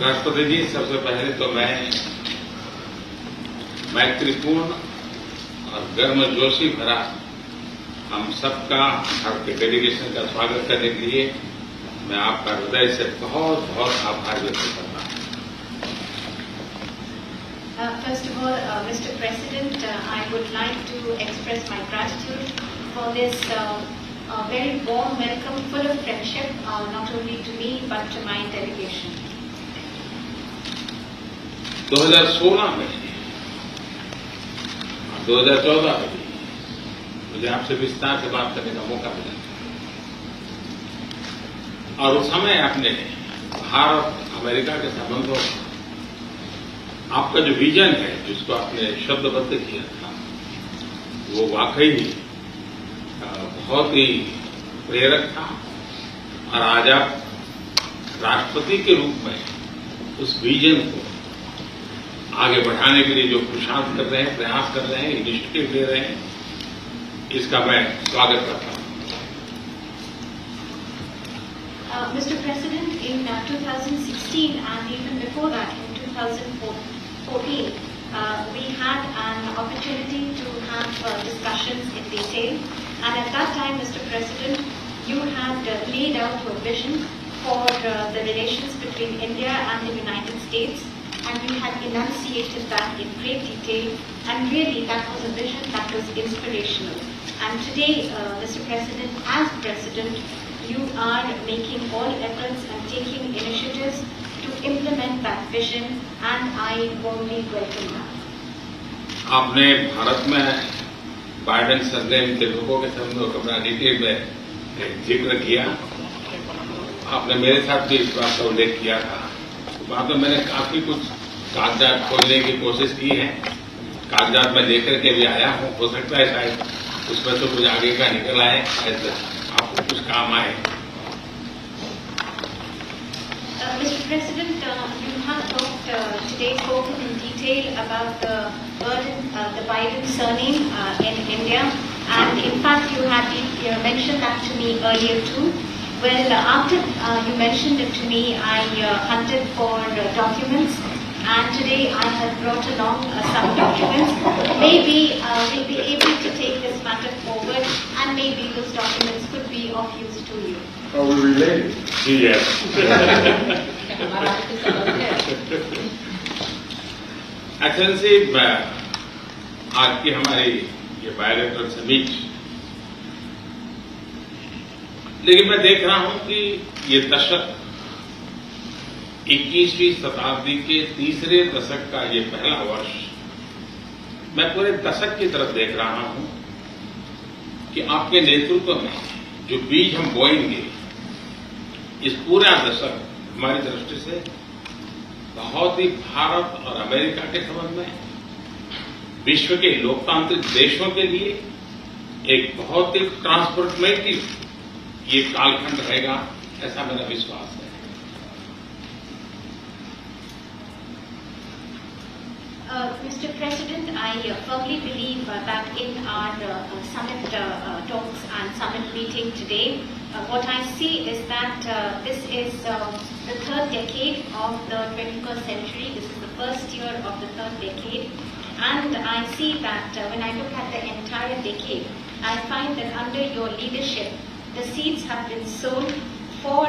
राष्ट्रपति जी, सबसे पहले तो मैं मैत्रीपूर्ण और गर्मजोशी भरा हम सबका आपके डेलीगेशन का स्वागत करने के लिए मैं आपका हृदय से बहुत बहुत आभार व्यक्त करता हूं। First of all, Mr. President, I would like to express my gratitude for this very warm welcome, full of friendship, not only to me but to my delegation. 2016 में 2014 में मुझे आपसे विस्तार से बात करने का मौका मिला और उस समय आपने भारत अमेरिका के संबंधों का आपका जो विजन है, जिसको आपने शब्दबद्ध किया था, वो वाकई बहुत ही प्रेरक था। और आज आप राष्ट्रपति के रूप में उस विजन को आगे बढ़ाने के लिए जो पुरुषार्थ कर रहे हैं, प्रयास कर रहे हैं, इनिशिएटिव ले रहे हैं, इसका मैं स्वागत करता हूं। Mr. President, in 2016 and even before that, in 2014, we had an opportunity to have discussions in detail. And at that time, Mr. President, you had laid out your vision for the relations between India and the United States. And you had enunciated that in great detail, and really that was a vision that was inspirational. And today, Mr. President, as President, you are making all efforts and taking initiatives to implement that vision, and I warmly welcome that. आपने भारत में Biden surname के लोगों के संबंधों का बड़ा detail में जिक्र किया। आपने मेरे साथ भी इस बात का उल्लेख किया था। बाद में मैंने काफी कुछ कागजात खोलने की कोशिश की है। कागजात में लेकर के भी आया हूं। हो सकता है शायद उसमें तो कुछ आगे का निकल आए, शायद आपको कुछ काम आए। Mr. President, you have talked today, spoken in detail about the Biden surname in India, and in fact you had mentioned that to me earlier too. Well, after you mentioned it to me, I hunted for documents, and today I have brought along some documents. Maybe we'll be able to take this matter forward, and maybe those documents could be of use to you. Are we related? Yes. Excellency, आज की हमारी ये bilateral summit, लेकिन मैं देख रहा हूं कि ये दशक 21वीं शताब्दी के तीसरे दशक का ये पहला वर्ष, मैं पूरे दशक की तरफ देख रहा हूं कि आपके नेतृत्व में जो बीज हम बोएंगे, इस पूरा दशक हमारी दृष्टि से बहुत ही भारत और अमेरिका के संबंध में, विश्व के लोकतांत्रिक देशों के लिए एक बहुत ही ट्रांसफॉर्मेटिव ये कालखंड रहेगा, ऐसा मेरा विश्वास है। Mr. President, I firmly believe that in our summit talks and summit meeting today, what I see is that this is the third decade of the 21st century. This is the first year of the third decade. And I see that when I look at the entire decade, I find that under your leadership, the seeds have been sown for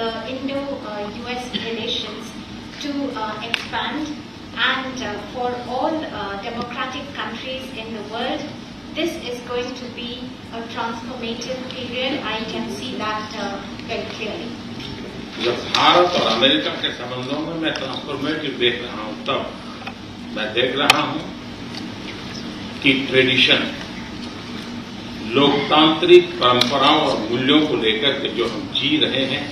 the Indo-US relations to expand. And for all democratic countries in the world, this is going to be a transformative period. I can see that very clearly. जब भारत और America के संबंधों में मैं transformative देख रहा हूं, तब मैं देख रहा हूं कि ट्रेडिशन, लोकतांत्रिक परंपराओं और मूल्यों को लेकर के जो हम जी रहे हैं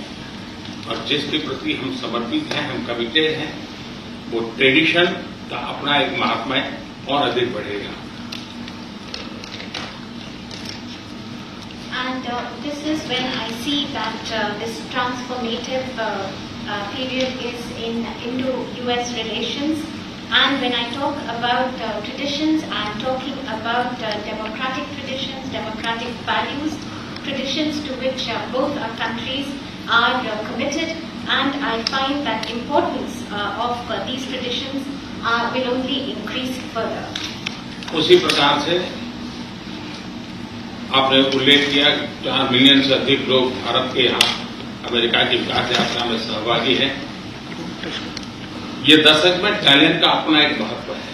और जिसके प्रति हम समर्पित हैं, हम कमिटेड हैं, वो ट्रेडिशन का अपना एक महात्मा और अधिक बढ़ेगा। And this is when I see that this transformative period is in Indo-US relations. And when I talk about traditions, I am talking about democratic traditions, democratic values, traditions to which both our countries are committed and I find that importance of these traditions will only increase further. उसी प्रकार से आपने उल्लेख किया 4 million से अधिक लोग भारत के यहाँ अमेरिका की विकास यात्रा में सहभागी हैं। ये दशक में टैलेंट का अपना एक महत्व है।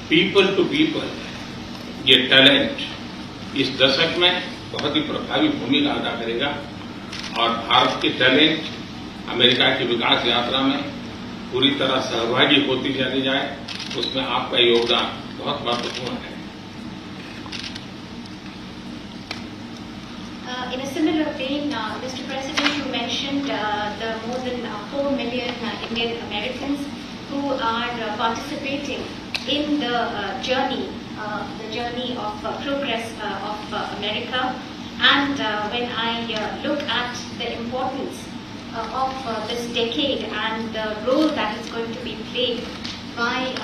पीपल टू पीपल ये टैलेंट इस दशक में बहुत ही प्रभावी भूमिका अदा करेगा और भारत के टैलेंट अमेरिका की विकास यात्रा में पूरी तरह सहभागी होती चली जाए, उसमें आपका योगदान बहुत महत्वपूर्ण है। In a similar vein, Mr. President, you mentioned the more than 4 million Indian Americans who are participating in the journey of progress of America. And when I look at the importance of this decade and the role that is going to be played by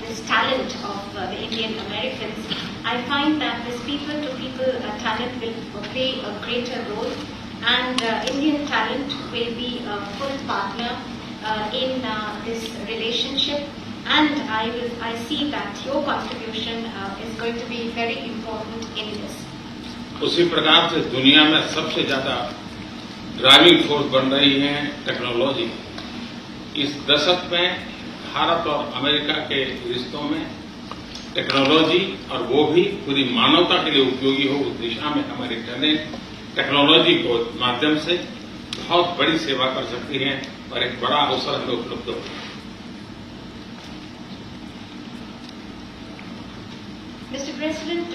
this talent of the Indian Americans, I find that this people-to-people talent will play a greater role, and Indian talent will be a full partner in this relationship. And I see that your contribution is going to be very important in this. उसी प्रकार से दुनिया में सबसे ज्यादा driving force बन रही है टेक्नोलॉजी। इस दशक में भारत और अमेरिका के रिश्तों में टेक्नोलॉजी, और वो भी पूरी मानवता के लिए उपयोगी हो, उस दिशा में हमारी टैलेंट टेक्नोलॉजी को माध्यम से बहुत बड़ी सेवा कर सकती है और एक बड़ा अवसर हमें उपलब्ध होगा। Mr. President,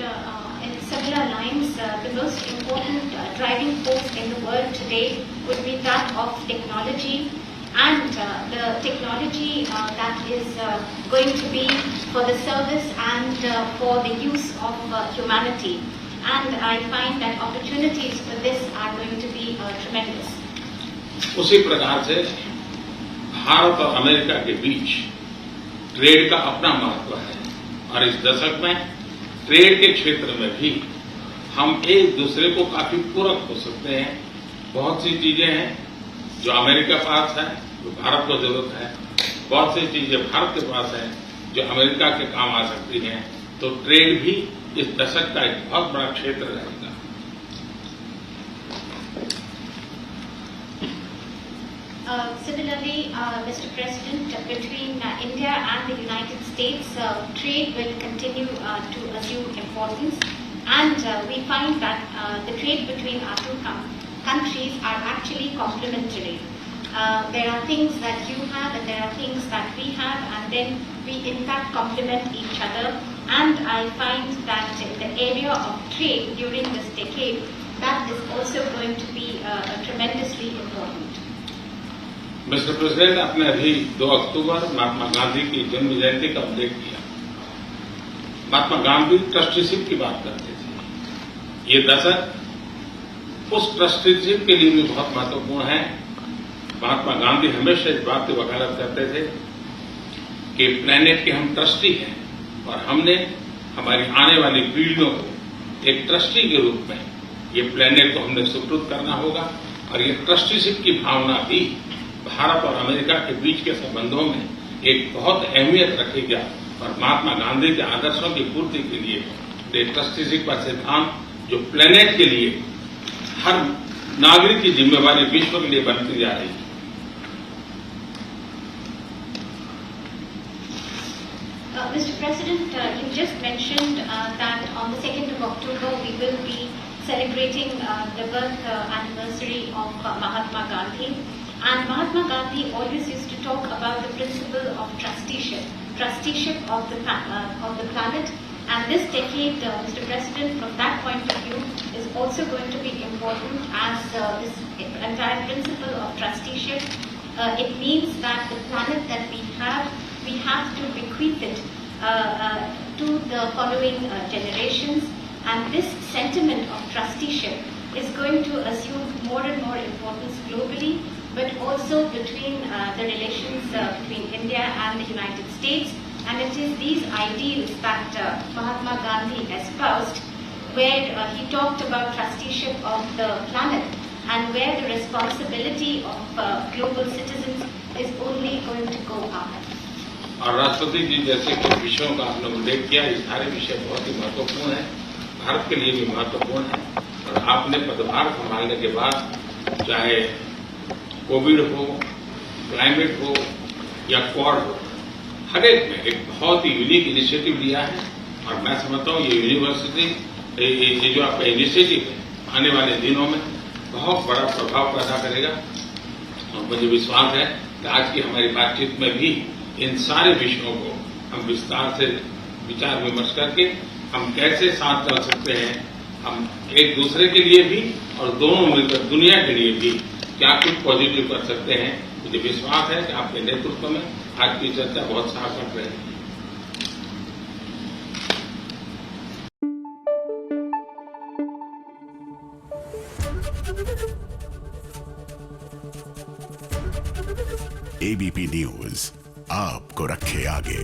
in similar lines, the most important driving force in the world today would be that of technology, and the technology that is going to be for the service and for the use of humanity. And I find that opportunities for this are going to be tremendous. उसी प्रकार से भारत और America के बीच trade का अपना महत्व है और इस दशक में ट्रेड के क्षेत्र में भी हम एक दूसरे को काफी पूरक हो सकते हैं। बहुत सी चीजें हैं जो अमेरिका के पास है, जो भारत को जरूरत है, बहुत सी चीजें भारत के पास है जो अमेरिका के काम आ सकती हैं। तो ट्रेड भी इस दशक का एक बहुत बड़ा क्षेत्र रहेगा। Similarly, Mr. President, between India and the United States, trade will continue to assume importance, and we find that the trade between our two countries are actually complementary. There are things that you have and there are things that we have, and then we in fact complement each other. And I find that in the area of trade during this decade, that is also going to be tremendously important. Mister president, आपने अभी 2 अक्टूबर महात्मा गांधी की जन्म जयंती का उल्लेख किया। Mahatma Gandhi trusteeship की बात करते थे। ये दशक उस ट्रस्टीशिप के लिए भी बहुत महत्वपूर्ण है। महात्मा गांधी हमेशा इस बात की वकालत करते थे कि प्लेनेट के हम ट्रस्टी हैं और हमने हमारी आने वाली पीढ़ियों को एक ट्रस्टी के रूप में ये प्लेनेट को हमने सुपुर्द करना होगा। और ये ट्रस्टीशिप की भावना भी भारत और अमेरिका के बीच के संबंधों में एक बहुत अहमियत रखेगा और महात्मा गांधी के आदर्शों की पूर्ति के लिए ट्रस्टीशिप का सिद्धांत जो प्लेनेट के लिए हर नागरिक की जिम्मेवारी विश्व के लिए बनती जा रही है। Mr. President, you just mentioned that on the 2nd of October we will be celebrating the birth anniversary of Mahatma Gandhi. And Mahatma Gandhi always used to talk about the principle of trusteeship of the planet. And this decade, Mr. President, from that point of view, is also going to be important as this entire principle of trusteeship. It means that the planet that we have to bequeath it to the following generations. And this sentiment of trusteeship is going to assume more and more importance globally, but also between the relations between India and the United States. And it is these ideals that Mahatma Gandhi espoused, where he talked about trusteeship of the planet and where the responsibility of global citizens is only going to go up. और राष्ट्रपति जी जैसे कुछ विषयों का आपने उल्लेख किया, ये सारे विषय बहुत ही महत्वपूर्ण हैं, भारत के लिए भी महत्वपूर्ण है। और आपने पदभार संभालने के बाद चाहे कोविड हो, क्लाइमेट हो या क्वाड हो, हर एक में एक बहुत ही यूनिक इनिशिएटिव लिया है। और मैं समझता हूँ ये यूनिवर्सिटी, ये जो आपका इनिशिएटिव है, आने वाले दिनों में बहुत बड़ा प्रभाव पैदा करेगा। और मुझे विश्वास है कि आज की हमारी बातचीत में भी इन सारे विषयों को हम विस्तार से विचार विमर्श करके हम कैसे साथ चल सकते हैं, हम एक दूसरे के लिए भी और दोनों मिलकर दुनिया के लिए भी क्या कुछ पॉजिटिव कर सकते हैं। मुझे विश्वास है कि आपके नेतृत्व में आज की चर्चा बहुत सार्थक रहेगी। एबीपी न्यूज आपको रखे आगे।